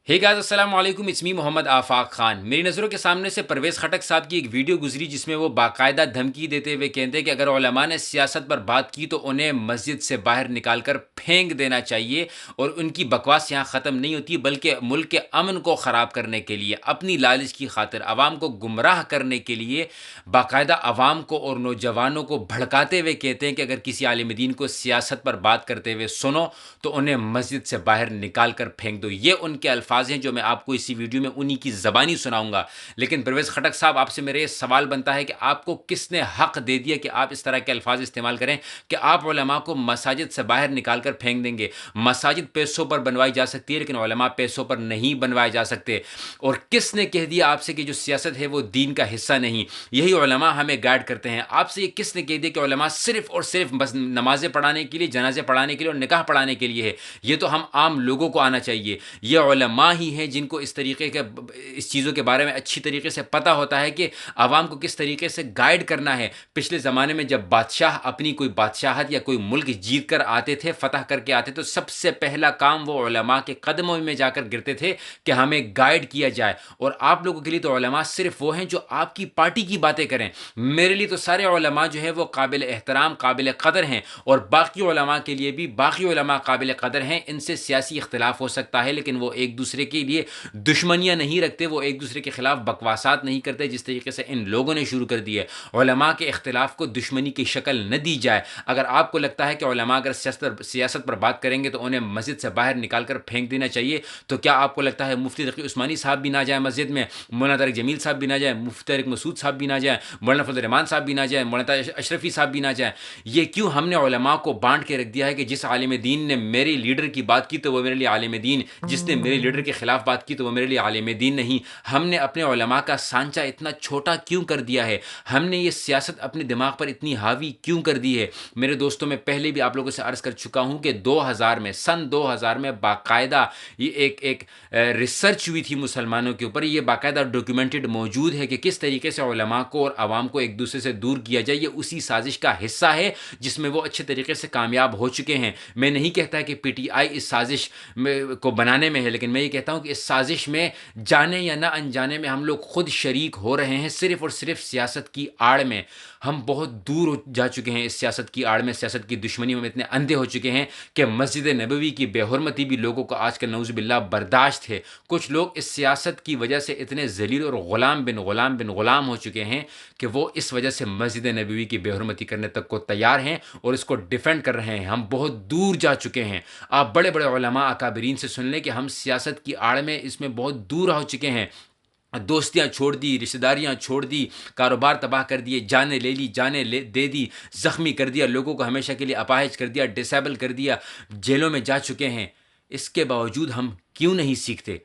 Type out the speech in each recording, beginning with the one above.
Hey guys अस्सलाम वालेकुम, it's me Mohammad आफाक खान। मेरी नज़रों के सामने से परवेज़ खटक साहब की एक वीडियो गुजरी जिसमें वो बाकायदा धमकी देते हुए कहते हैं कि अगर उलमा ने सियासत पर बात की तो उन्हें मस्जिद से बाहर निकाल कर फेंक देना चाहिए। और उनकी बकवास यहाँ ख़त्म नहीं होती बल्कि मुल्क के अमन को ख़राब करने के लिए, अपनी लालच की खातिर, आवाम को गुमराह करने के लिए बाकायदा आवाम को और नौजवानों को भड़काते हुए कहते हैं कि अगर किसी आलिम दीन को सियासत पर बात करते हुए सुनो तो उन्हें मस्जिद से बाहर निकाल कर फेंक दो। ये उनके अल्फाज हैं जो मैं आपको इसी वीडियो में उन्हीं की ज़बानी सुनाऊंगा। लेकिन परवेज़ खटक साहब, आपसे मेरे ये सवाल बनता है कि आपको किसने हक दे दिया कि आप इस तरह के अल्फाज इस्तेमाल करें कि आप उलमा को मसाजिद से बाहर निकाल कर फेंक देंगे। मसाजिद पैसों पर बनवाई जा सकती है लेकिन उलमा पैसों पर नहीं बनवाए जा सकते। और किसने कह दिया आपसे कि जो सियासत है वो दीन का हिस्सा नहीं? यही उलमा हमें गाइड करते हैं। आपसे ये किसने कह दिया कि उलमा सिर्फ और सिर्फ बस नमाजें पढ़ाने के लिए, जनाजे पढ़ाने के लिए और निकाह पढ़ाने के लिए है? ये तो हम आम लोगों को आना चाहिए। ये उलमा ही हैं जिनको इस तरीके के इस चीज़ों के बारे में अच्छी तरीके से पता होता है कि आवाम को किस तरीके से गाइड करना है। पिछले ज़माने में जब बादशाह अपनी कोई बादशाहत या कोई मुल्क जीत कर आते थे, फतह करके आते, तो सबसे पहला काम वो उलमा के कदमों में जाकर गिरते थे कि हमें गाइड किया जाए। और आप लोगों के लिए तो उलमा सिर्फ वो हैं जो आपकी पार्टी की बातें करें। मेरे लिए तो सारे उलमा जो है वो काबिल एहतराम, काबिल कदर हैं। और बाकी उलमा के लिए भी बाकी उलमा काबिल कदर हैं। इनसे सियासी इख्तिलाफ हो सकता है लेकिन वो एक दूसरे के लिए दुश्मनियाँ नहीं रखते, वो एक दूसरे के खिलाफ बकवासात नहीं करते जिस तरीके से इन लोगों ने शुरू कर दी है। उलमा के इख्तिलाफ को दुश्मनी की शक्ल न दी जाए। अगर आपको लगता है कि उलमा अगर सियासत पर बात करेंगे तो उन्हें मस्जिद से बाहर निकाल कर फेंक देना चाहिए, तो क्या आपको लगता है मुफ्ती तकी उस्मानी साहब भी ना जाए मस्जिद में, मौलाना तारिक जमील साहब भी ना जाए, मुफ्ती तारिक मसूद साहब भी ना जाए, मौलाना फजल रहमान साहब भी ना जाए, मौलाना अशरफी साहब भी ना जाए? ये क्यों हमने उलमा को बांट के रख दिया है कि जिस आलिम दीन ने मेरे लीडर की बात की तो वो मेरे लिए आलिम दीन, जिसने मेरे लीडर के खिलाफ बात की तो वो मेरे लिए आलिम दीन नहीं? हमने अपने उलमा का सांचा इतना छोटा क्यों कर दिया है? हमने ये सियासत अपने दिमाग पर इतनी हावी क्यों कर दी है? मेरे दोस्तों, मैं पहले भी आप लोगों से अर्ज़ कर चुका हूँ कि 2000 में, सन 2000 में बाकायदा ये एक रिसर्च हुई थी मुसलमानों के ऊपर। ये बाकायदा डॉक्यूमेंटेड मौजूद है कि किस तरीके से उलमा को और आवाम को एक दूसरे से दूर किया जाए। ये उसी साजिश का हिस्सा है जिसमें वो अच्छे तरीके से कामयाब हो चुके हैं। मैं नहीं कहता कि पीटीआई इस साजिश को बनाने में है, लेकिन मैं ये कहता हूँ कि इस साजिश में जाने या ना अनजाने में हम लोग खुद शरीक हो रहे हैं, सिर्फ और सिर्फ सियासत की आड़ में। हम बहुत दूर जा चुके हैं इस सियासत की आड़ में, सियासत की दुश्मनी में इतने अंधे हो चुके हैं कि मस्जिद नबवी की बेहुरमती भी लोगों को आजकल नऊज़ुबिल्लाह बर्दाश्त है। कुछ लोग इस सियासत की वजह से इतने ज़लील और ग़ुलाम हो चुके हैं कि वो इस वजह से मस्जिद नबवी की बेहुरमती करने तक को तैयार हैं और इसको डिफेंड कर रहे हैं। हम बहुत दूर जा चुके हैं। आप बड़े बड़े उलमा अकाबरीन से सुन लें कि हम सियासत की आड़ में इसमें बहुत दूर हो चुके हैं। दोस्तियाँ छोड़ दी, रिश्तेदारियाँ छोड़ दी, कारोबार तबाह कर दिए, जानें ले ली, दे दी, ज़ख्मी कर दिया, लोगों को हमेशा के लिए अपाहिज कर दिया, डिसेबल कर दिया, जेलों में जा चुके हैं। इसके बावजूद हम क्यों नहीं सीखते?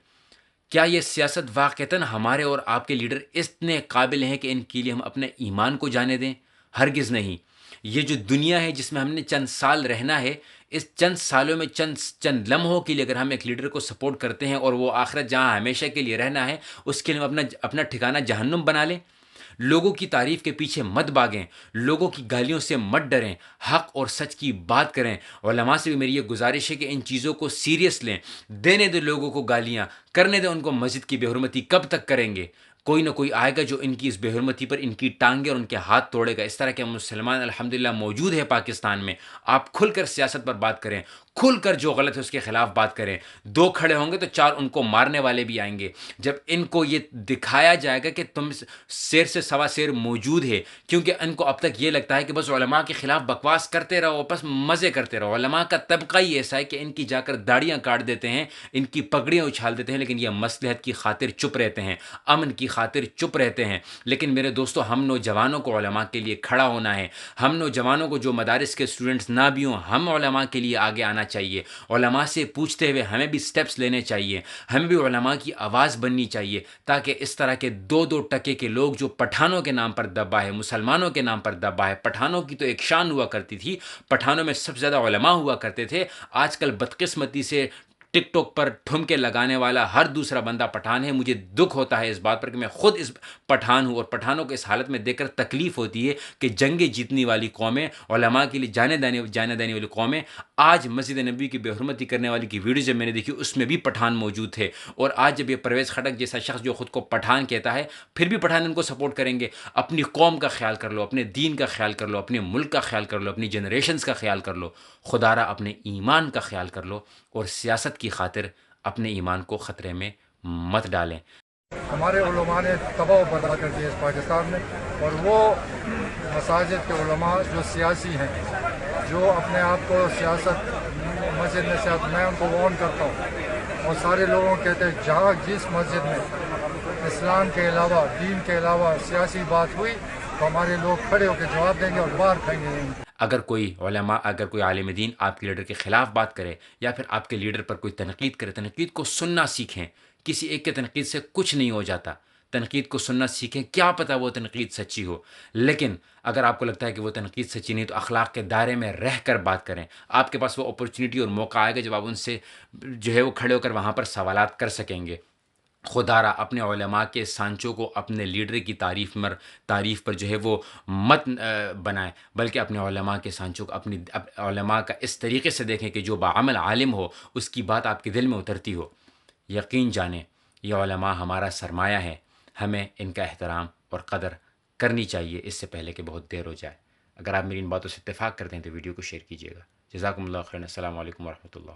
क्या ये सियासत वाक़तन हमारे और आपके लीडर इतने काबिल हैं कि इनके लिए हम अपने ईमान को जाने दें? हरगिज़ नहीं। ये जो दुनिया है जिसमें हमने चंद साल रहना है, इस चंद सालों में चंद चंद लम्हों के लिए अगर हम एक लीडर को सपोर्ट करते हैं और वो आखिरत जहाँ हमेशा के लिए रहना है, उसके लिए हम अपना अपना ठिकाना जहन्नुम बना लें। लोगों की तारीफ़ के पीछे मत भागें, लोगों की गालियों से मत डरें, हक़ और सच की बात करें। उलमा से भी मेरी ये गुजारिश है कि इन चीज़ों को सीरियस लें। देने दो लोगों को गालियाँ, करने दो उनको। मस्जिद की बेहुरमती कब तक करेंगे? कोई ना कोई आएगा जो इनकी इस बेहुरमती पर इनकी टांगें और उनके हाथ तोड़ेगा। इस तरह के मुसलमान अल्हम्दुलिल्लाह मौजूद है पाकिस्तान में। आप खुलकर सियासत पर बात करें, खुलकर जो गलत है उसके खिलाफ बात करें। दो खड़े होंगे तो चार उनको मारने वाले भी आएंगे। जब इनको ये दिखाया जाएगा कि तुम शेर से सवा शेर मौजूद है, क्योंकि इनको अब तक ये लगता है कि बस उलमा के खिलाफ बकवास करते रहो, बस मज़े करते रहो। उलमा का तबका ही ऐसा है कि इनकी जाकर दाढ़ियाँ काट देते हैं, इनकी पगड़ियाँ उछाल देते हैं, लेकिन ये मसलहत की खातिर चुप रहते हैं, अमन की खातिर चुप रहते हैं। लेकिन मेरे दोस्तों, हम नौजवानों को उलमा के लिए खड़ा होना है। हम नौजवानों को, जो मदारिस के स्टूडेंट्स ना भी हों, हम उलमा के लिए आगे आना चाहिए। उलमा से पूछते हुए हमें भी स्टेप्स लेने चाहिए, हमें भी उलमा की आवाज़ बननी चाहिए, ताकि इस तरह के दो दो टके के लोग जो पठानों के नाम पर दबा है, मुसलमानों के नाम पर दबा है। पठानों की तो एक शान हुआ करती थी, पठानों में सबसे ज़्यादा उलमा हुआ करते थे। आजकल बदकिस्मती से टिकटॉक पर ठुमके लगाने वाला हर दूसरा बंदा पठान है। मुझे दुख होता है इस बात पर कि मैं खुद इस पठान हूँ और पठानों को इस हालत में देखकर तकलीफ़ होती है कि जंगें जीतने वाली कौमें, उलमा के लिए जाने देने वाली कौमें آج مسجد نبوی کی بے حرمتی کرنے والی کی ویڈیو جب میں نے دیکھی اس میں بھی پٹھان موجود تھے، اور آج جب یہ پرویز خٹک جیسا شخص جو خود کو پٹھان کہتا ہے پھر بھی پٹھان ان کو سپورٹ کریں گے۔ اپنی قوم کا خیال کر لو، اپنے دین کا خیال کر لو، اپنے ملک کا خیال کر لو، اپنی جنریشنز کا خیال کر لو، خدا را اپنے ایمان کا خیال کر لو، اور سیاست کی خاطر اپنے ایمان کو خطرے میں مت ڈالیں۔ ہمارے علماء نے تباہ و برباد کر دیا اس پاکستان میں، اور وہ مساجد کے علماء جو سیاسی ہیں، جو اپنے آپ کو سیاست مسجد میں سیاست، میں ان کو وارن کرتا ہوں، اور سارے لوگوں کو کہتے ہیں جہاں جس مسجد میں اسلام کے علاوہ، دین کے علاوہ سیاسی بات ہوئی تو ہمارے لوگ کھڑے ہو کے جواب دیں گے اور باہر کھائیں گے۔ اگر کوئی علماء، اگر کوئی عالم دین آپ کے لیڈر کے خلاف بات کرے یا پھر آپ کے لیڈر پر کوئی تنقید کرے، تنقید کو سننا سیکھیں۔ کسی ایک کے تنقید سے کچھ نہیں ہو جاتا، تنقید کو سننا سیکھیں، کیا پتہ وہ تنقید سچی ہو، لیکن اگر آپ کو لگتا ہے کہ وہ تنقید سچی نہیں تو اخلاق کے دائرے میں رہ کر بات کریں۔ آپ کے پاس وہ اپرچونٹی اور موقع آئے گا جب آپ ان سے جو ہے وہ کھڑے ہو کر وہاں پر سوالات کر سکیں گے۔ خدا را اپنے علماء کے سانچوں کو اپنے لیڈر کی تعریف پر جو ہے وہ مت بنائیں، بلکہ اپنے علماء کے سانچوں کو، اپنی علماء کا اس طریقے سے دیکھیں کہ جو باعمل عالم ہو اس کی بات آپ کے دل میں اترتی ہو۔ یقین جانیں یہ علماء ہمارا سرمایہ ہے، ہمیں ان کا احترام اور قدر کرنی چاہیے اس سے پہلے کہ بہت دیر ہو جائے۔ اگر آپ میری ان باتوں سے اتفاق کرتے ہیں تو ویڈیو کو شیئر کیجیے گا۔ جزاکم اللہ خیرا۔ السلام علیکم ورحمۃ اللہ۔